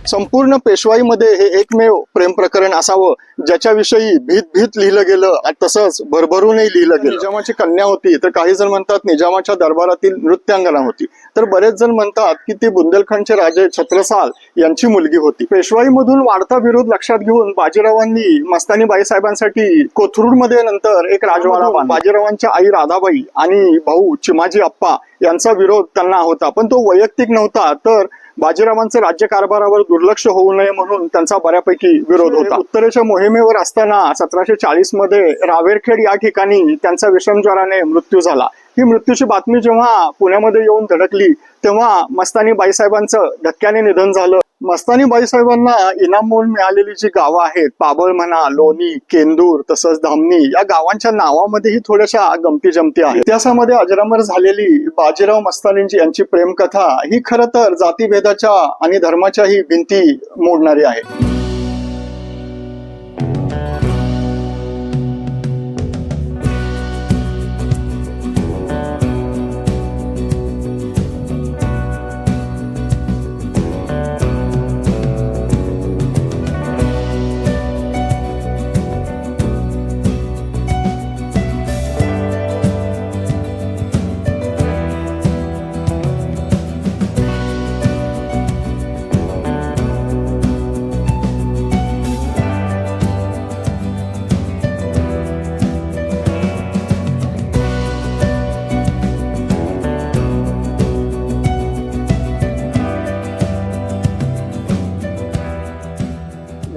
संपूर्ण पेशवाईमध्ये हे एकमेव प्रेम प्रकरण असावं ज्याच्याविषयी भीत भीत लिहिलं गेलं आणि तसंच भरभरूनही लिहिलं गेलं। निजामाची कन्या होती तर काही जण म्हणतात निजामाच्या दरबारातील नृत्यांगना होती, तर बरेच जण म्हणतात की ती बुंदेलखंडचे राजे छत्रसाल यांची मुलगी होती। पेशवाईमधून वाढता विरोध लक्षात घेऊन बाजीरावांनी मस्तानी बाईसाहेबांसाठी कोथरूडमध्ये नंतर एक राजवाडा बांधला। बाजीरावांच्या आई राधाबाई आणि भाऊ चिमाजी अप्पा यांचा विरोध त्यांना होता, पण तो वैयक्तिक नव्हता, तर बाजीरावांचे राज्यकारभारावर दुर्लक्ष होऊ नये म्हणून त्यांचा बऱ्यापैकी विरोध होता। उत्तरेच्या मोहिमेवर असताना 1740 मध्ये रावेरखेड या ठिकाणी त्यांचा विषमज्वराने मृत्यू झाला। ही मृत्यूची बातमी जेव्हा पुण्यामध्ये येऊन धडकली तेव्हा मस्तानी बाईसाहेबांचं धक्क्याने निधन झालं। मस्तानी बाईसाहेबांना इनाम म्हणून मिळालेली जी गावं आहेत, पाबळ म्हणा, लोणी, केंदूर तसंच धामणी, या गावांच्या नावामध्येही थोड्याशा गमती जमती आहेत। इतिहासामध्ये अजरामर झालेली बाजीराव मस्तानींची यांची प्रेमकथा ही खरं तर जातीभेदाच्या आणि धर्माच्याही भिंती मोडणारी आहे।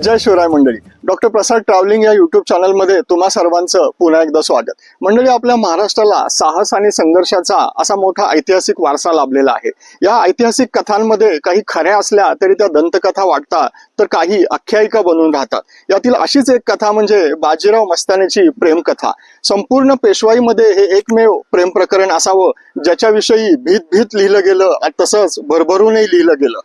जय शिवराय मंडळी, डॉक्टर प्रसाद ट्रॅव्हलिंग या युट्यूब चॅनलमध्ये तुम्हा सर्वांचं पुन्हा एकदा स्वागत। मंडळी, आपल्या महाराष्ट्राला साहस आणि संघर्षाचा असा मोठा ऐतिहासिक वारसा लाभलेला आहे। या ऐतिहासिक कथांमध्ये काही खऱ्या असल्या तरी त्या दंतकथा वाटतात, तर काही आख्यायिका बनून राहतात। यातील अशीच एक कथा म्हणजे बाजीराव मस्तानीची प्रेमकथा। संपूर्ण पेशवाईमध्ये हे एकमेव प्रेम प्रकरण असावं ज्याच्याविषयी भीत भीत लिहिलं गेलं आणि तसंच भरभरूनही लिहिलं गेलं।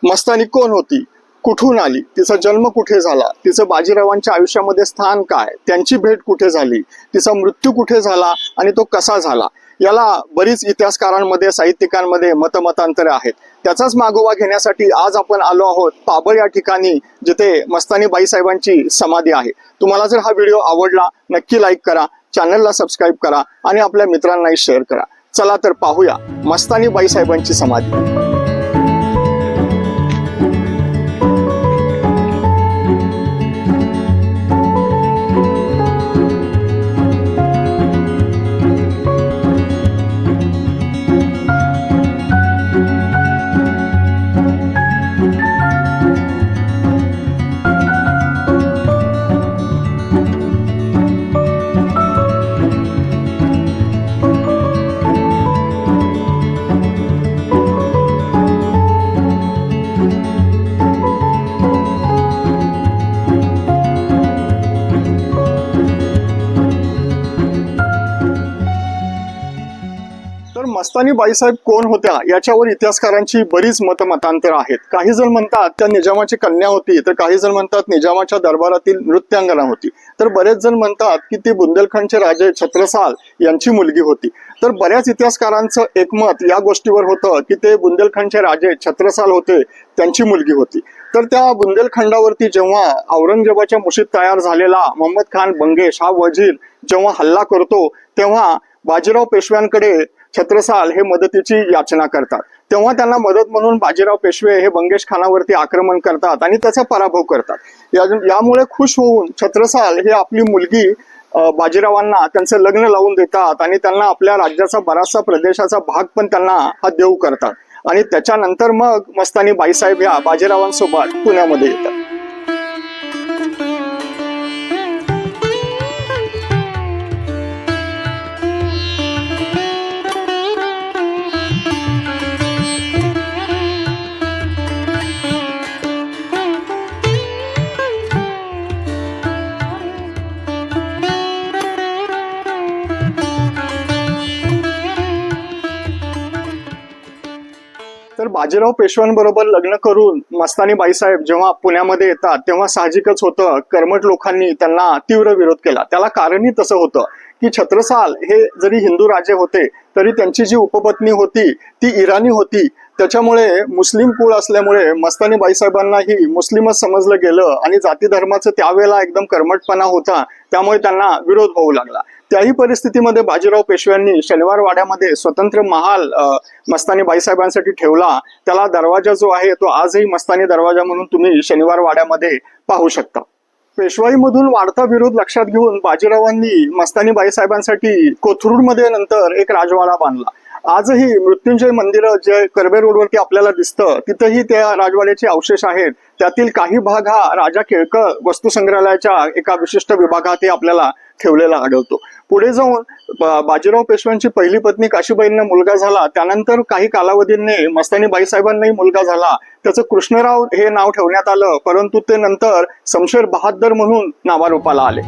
मस्तानी कोण होती, कुठून आली, तिचा जन्म कुठे झाला, तिचं बाजीरावांच्या आयुष्यामध्ये स्थान काय, त्यांची भेट कुठे झाली, तिचा मृत्यू कुठे झाला आणि तो कसा झाला, याला बरीच इतिहासकारांमध्ये, साहित्यिकांमध्ये मतमतांतरे आहेत। त्याचाच मागोवा घेण्यासाठी आज आपण आलो आहोत पाबळ या ठिकाणी, जिथे मस्तानी बाईसाहेबांची समाधी आहे। तुम्हाला जर हा व्हिडिओ आवडला नक्की लाईक करा, चॅनलला सबस्क्राईब करा आणि आपल्या मित्रांनाही शेअर करा। चला तर पाहूया मस्तानी बाईसाहेबांची समाधी। मस्तानी बाईसाहेब कोण होत्या याच्यावर इतिहासकारांची बरीच मतमतांतर आहेत। काही जण म्हणतात त्या निजामाची कन्या होती, तर काही जण म्हणतात निजामाच्या दरबारातील नृत्यांगना होती, तर बरेच जण म्हणतात की ती बुंदेलखंडचे राजे छत्रसाल यांची मुलगी होती। तर बऱ्याच इतिहासकारांचं एकमत या गोष्टीवर होतं की ते बुंदेलखंडचे राजे छत्रसाल होते, त्यांची मुलगी होती। तर त्या बुंदेलखंडावरती जेव्हा औरंगजेबाच्या मुशीत तयार झालेला मोहम्मद खान बंगेश हा वजीर जेव्हा हल्ला करतो तेव्हा बाजीराव पेशव्यांकडे छत्रसाल हे मदतीची याचना करतात। तेव्हा त्यांना मदत म्हणून बाजीराव पेशवे हे बंगेश खानावरती आक्रमण करतात आणि त्याचा पराभव करतात। यामुळे खुश होऊन छत्रसाल हे आपली मुलगी बाजीरावांना त्यांचं लग्न लावून देतात आणि त्यांना आपल्या राज्याचा बराचसा प्रदेशाचा भाग पण त्यांना हा देऊ करतात। आणि त्याच्यानंतर मग मस्तानी बाईसाहेब या बाजीरावांसोबत पुण्यामध्ये येतात। तर बाजीराव पेशव्यांबरोबर लग्न करून मस्तानी बाईसाहेब जेव्हा पुण्यामध्ये येतात तेव्हा साहजिकच होतं, कर्मठ लोकांनी त्यांना तीव्र विरोध केला। त्याला कारणही तसं होतं की छत्रसाल हे जरी हिंदू राजे होते तरी त्यांची जी उपपत्नी होती ती इराणी होती. त्याच्यामुळे मुस्लिम कुळ असल्यामुळे मस्तानी बाईसाहेबांनाही मुस्लिमच समजलं गेलं आणि जाती धर्माचं त्यावेळेला एकदम कर्मठपणा होता, त्यामुळे त्यांना विरोध होऊ लागला. त्याही परिस्थितीमध्ये बाजीराव पेशव्यांनी शनिवार वाड्यामध्ये स्वतंत्र महाल मस्तानी बाईसाहेबांसाठी ठेवला. त्याला दरवाजा जो आहे तो आजही मस्तानी दरवाजा म्हणून तुम्ही शनिवार वाड्यामध्ये पाहू शकता. पेशवाईमधून वाढता विरोध लक्षात घेऊन बाजीरावांनी मस्तानी बाईसाहेबांसाठी कोथरूडमध्ये नंतर एक राजवाडा बांधला. आजही मृत्युंजय मंदिर जे कर्वे रोडवरती आपल्याला दिसतं तिथंही त्या राजवाड्याचे अवशेष आहेत. त्यातील काही भाग हा राजा केळकर वस्तू संग्रहालयाच्या एका विशिष्ट विभागात आपल्याला ठेवलेला आढळतो. पुढे जाऊन बाजीराव पेशव्यांची पहिली पत्नी काशीबाईंना मुलगा झाला. त्यानंतर काही कालावधीने मस्तानी बाईसाहेबांनाही मुलगा झाला. त्याचं कृष्णराव हे नाव ठेवण्यात आलं, परंतु ते नंतर शमशेर बहादर म्हणून नावारूपाला आले.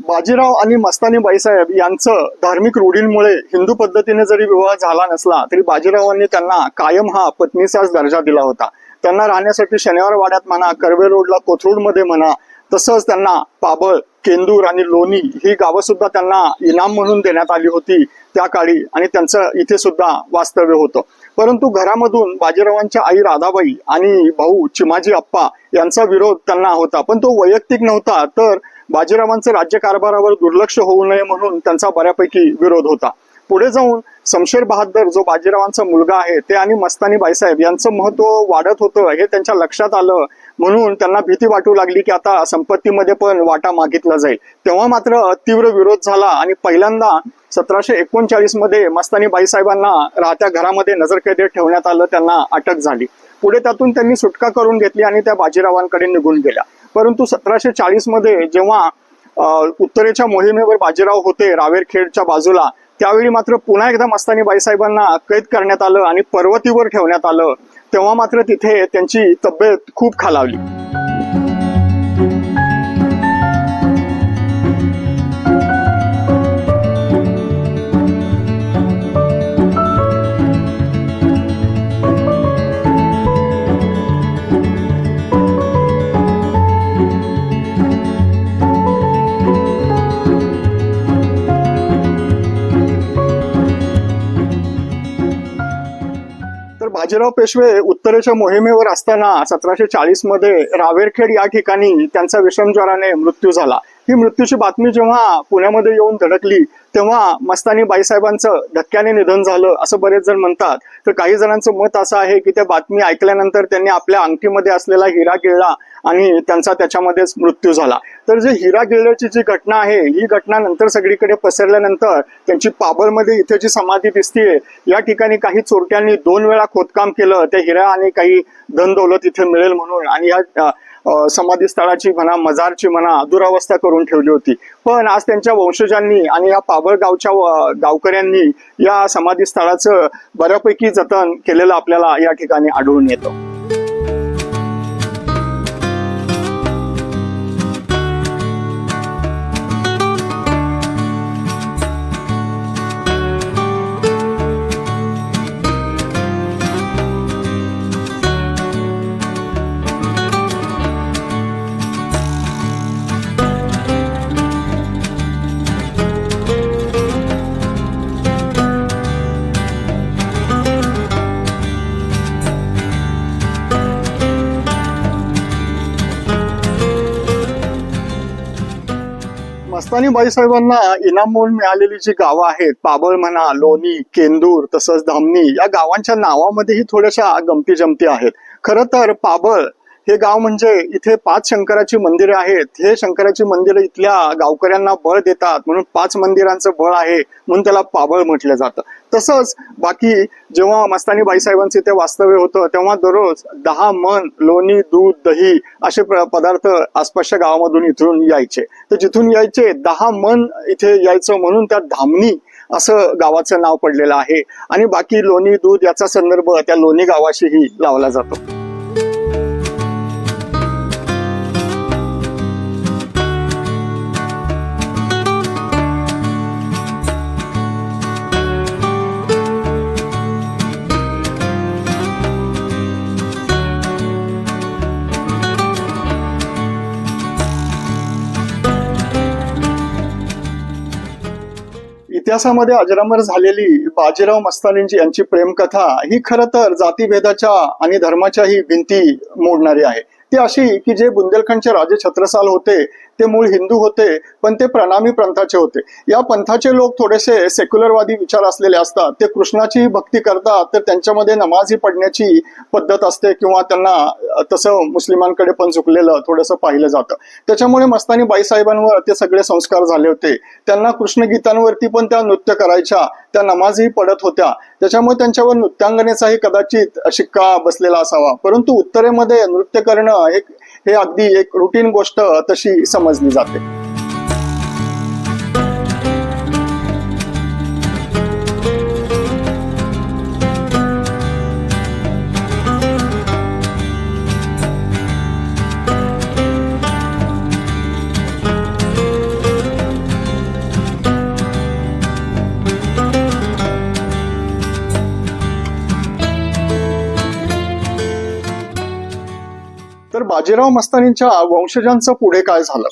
बाजीराव आणि मस्तानी बाईसाहेब यांचं धार्मिक रूढींमुळे हिंदू पद्धतीने जरी विवाह झाला नसला तरी बाजीरावांनी त्यांना कायम हा पत्नीचाच दर्जा दिला होता. त्यांना राहण्यासाठी शनिवार वाड्यात म्हणा, कर्वे रोडला कोथरूडमध्ये म्हणा, तसंच त्यांना पाबळ, केंदूर आणि लोणी ही गावं सुद्धा त्यांना इनाम म्हणून देण्यात आली होती त्या काळी आणि त्यांचं इथे सुद्धा वास्तव्य होतं. परंतु घरामधून बाजीरावांच्या आई राधाबाई आणि भाऊ चिमाजी अप्पा यांचा विरोध त्यांना होता, पण तो वैयक्तिक नव्हता, तर बाजीरावांचं राज्यकारभारावर दुर्लक्ष होऊ नये म्हणून त्यांचा बऱ्यापैकी विरोध होता. पुढे जाऊन शमशेर बहादर जो बाजीरावांचा मुलगा आहे ते आणि मस्तानी बाईसाहेब यांचं महत्व वाढत होतं हे त्यांच्या लक्षात आलं, म्हणून त्यांना भीती वाटू लागली की आता संपत्तीमध्ये पण वाटा मागितला जाईल. तेव्हा मात्र तीव्र विरोध झाला आणि पहिल्यांदा 1739 मध्ये मस्तानी बाईसाहेबांना राहत्या घरामध्ये नजरकैदेत ठेवण्यात आलं, त्यांना अटक झाली. पुढे त्यातून त्यांनी सुटका करून घेतली आणि त्या बाजीरावांकडे निघून गेल्या. परंतु 1740 मध्ये जेव्हा उत्तरेच्या मोहिमेवर बाजीराव होते रावेरखेडच्या बाजूला, त्यावेळी मात्र पुन्हा एकदा मस्तानी बाईसाहेबांना कैद करण्यात आलं आणि पर्वतीवर ठेवण्यात आलं. तेव्हा मात्र तिथे त्यांची तब्येत खूप खालावली. बाजीराव पेशवे उत्तरेच्या मोहिमेवर असताना 1740 मध्ये रावेरखेड या ठिकाणी त्यांचा विषमज्वराने मृत्यू झाला. ही मृत्यूची बातमी जेव्हा पुण्यामध्ये येऊन धडकली तेव्हा मस्तानी बाईसाहेबांचं धक्क्याने निधन झालं असं बरेच जण म्हणतात. तर काही जणांचं मत असं आहे की त्या बातमी ऐकल्यानंतर त्यांनी आपल्या अंगठीमध्ये असलेला हिरा गिळला आणि त्यांचा त्याच्यामध्येच मृत्यू झाला. तर जे हिरा गिळल्याची जी घटना आहे ही घटना नंतर सगळीकडे पसरल्यानंतर त्यांची पाबळमध्ये इथे जी समाधी दिसतीये या ठिकाणी काही चोरट्यांनी 2 वेळा खोदकाम केलं त्या हिरा आणि काही धन दौलत इथे मिळेल म्हणून, आणि या समाधी स्थळाची म्हणा, मजारची म्हणा दुरावस्था करून ठेवली होती. पण आज त्यांच्या वंशजांनी आणि या पाबळ गावच्या गावकऱ्यांनी या समाधी स्थळाचं बऱ्यापैकी जतन केलेलं आपल्याला या ठिकाणी आढळून येतं. मस्तानी बाईसाहेबांना इनाम म्हणून मिळालेली जी गावं आहेत, पाबळ म्हणा, लोणी, केंदूर तसंच धामणी, या गावांच्या नावामध्येही थोड्याशा गमती जमती आहेत. खरं तर पाबळ हे गाव म्हणजे इथे 5 शंकराची मंदिरे आहेत. हे शंकराची मंदिरं इथल्या गावकऱ्यांना बळ देतात म्हणून 5 मंदिरांचं बळ आहे म्हणून त्याला पाबळ म्हटलं जातं. तसंच बाकी जेव्हा मस्तानी बाईसाहेबांचे ते वास्तव्य होतं तेव्हा दररोज 10 मन लोणी, दूध, दही असे पदार्थ आसपासच्या गावामधून इथून यायचे. तर जिथून यायचे 10 मन इथे यायचं म्हणून त्या धामणी असं गावाचं नाव पडलेलं आहे. आणि बाकी लोणी, दूध याचा संदर्भ त्या लोणी गावाशीही लावला जातो. इतिहासामध्ये अजरामर झालेली बाजीराव मस्तानींची यांची प्रेमकथा ही खरं तर जातीभेदाच्या आणि धर्माच्याही भिंती मोडणारी आहे। ती अशी की जे बुंदेलखंडचे राजे छत्रसाल होते ते मूळ हिंदू होते, पण ते प्रणामी पंथाचे होते। या पंथाचे लोक थोडेसे सेक्युलरवादी विचार असलेले असतात। ते कृष्णाची भक्ती करतात, तर त्यांच्यामध्ये नमाजी पडण्याची पद्धत असते किंवा त्यांना तसं मुस्लिमांकडे पण झुकलेलं थोडंसं पाहिलं जातं। त्याच्यामुळे मस्तानी बाईसाहेबांवर ते सगळे संस्कार झाले होते। त्यांना कृष्णगीतांवरती पण त्या नृत्य करायच्या, त्या नमाजही पडत होत्या। त्याच्यामुळे त्यांच्यावर नृत्यांगनेचाही कदाचित शिक्का बसलेला असावा। परंतु उत्तरेमध्ये नृत्य करणं हे अगदी एक रुटीन गोष्ट तशी समजली जाते। तर बाजीराव मस्तानींच्या वंशजांचं पुढे काय झालं?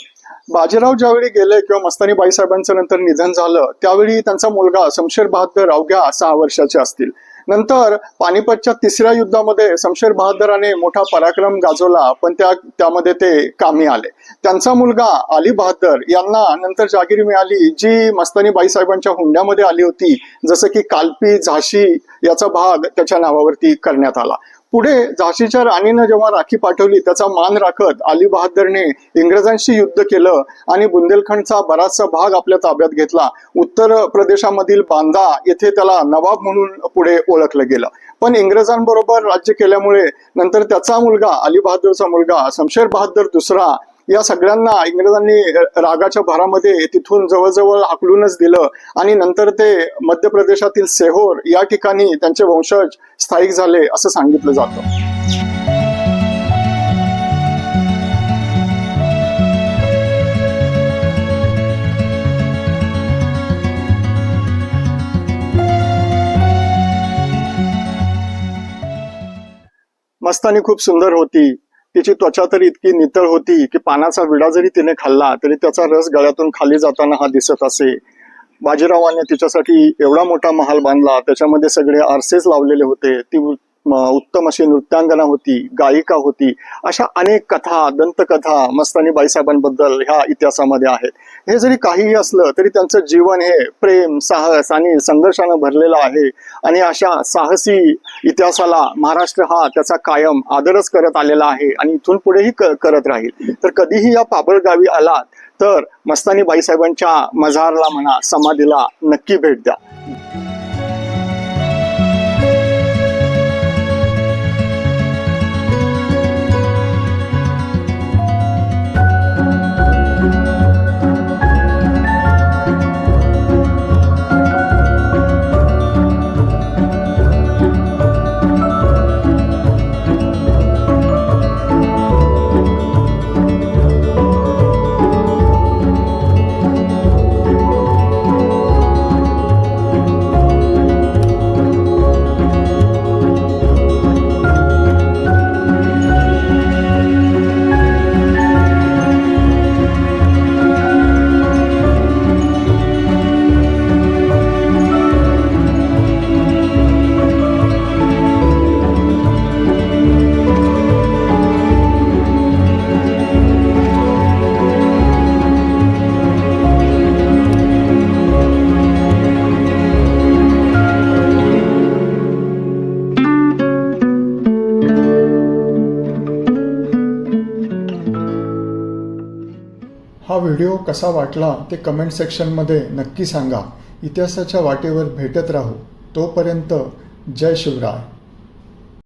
बाजीराव ज्यावेळी गेले किंवा मस्तानी बाईसाहेबांचं नंतर निधन झालं, त्यावेळी त्यांचा मुलगा शमशेर बहादर अवघ्या 6 वर्षाचे असतील। नंतर पानिपतच्या 3ऱ्या युद्धामध्ये शमशेर बहादराने मोठा पराक्रम गाजवला, पण त्यामध्ये ते कामी आले। त्यांचा मुलगा अली बहादर यांना नंतर जागीर मिळाली, जी मस्तानी बाईसाहेबांच्या हुंड्यामध्ये आली होती। जसं की कालपी, झाशी याचा भाग त्याच्या नावावरती करण्यात आला। पुढे झाशीच्या राणीनं जेव्हा राखी पाठवली, त्याचा मान राखत अली बहादरने इंग्रजांशी युद्ध केलं आणि बुंदेलखंडचा बराचसा भाग आपल्या ताब्यात घेतला। उत्तर प्रदेशामधील बांदा येथे त्याला नवाब म्हणून पुढे ओळखलं गेलं। पण इंग्रजांबरोबर राज्य केल्यामुळे नंतर त्याचा मुलगा अली बहादरचा मुलगा शमशेर बहादर दुसरा या सगळ्यांना इंग्रजांनी रागाच्या भरामध्ये तिथून जवळजवळ हाकलूनच दिलं आणि नंतर ते मध्य प्रदेशातील सेहोर या ठिकाणी त्यांचे वंशज स्थायिक झाले असं सांगितलं जातं। मस्तानी खूप सुंदर होती। तिची त्वचा तर इतकी नितळ होती की पानाचा विडा जरी तिने खाल्ला तरी त्याचा रस गळ्यातून खाली जाताना हा दिसत असे। बाजीरावाने तिच्यासाठी एवढा मोठा महाल बांधला, त्याच्यामध्ये सगळे आरसेच लावलेले होते। ती उत्तम अशी नृत्यांगना होती, गायिका होती। अशा अनेक कथा, दंतकथा मस्तानी बाईसाहेबांबद्दल ह्या इतिहासामध्ये आहेत। हे जरी काहीही असलं तरी त्यांचं जीवन हे प्रेम, साहस आणि संघर्षानं भरलेलं आहे आणि अशा साहसी इतिहासाला महाराष्ट्र हा त्याचा कायम आदरच करत आलेला आहे आणि इथून पुढेही करत राहील। तर कधीही या पाबळ गावी आलात तर मस्तानी बाईसाहेबांच्या मजारला म्हणा, समाधीला नक्की भेट द्या। हा व्हिडिओ कसा वाटला ते कमेंट सेक्शनमध्ये नक्की सांगा। इतिहासाच्या वाटेवर भेटत राहू। तोपर्यंत जय शिवराय।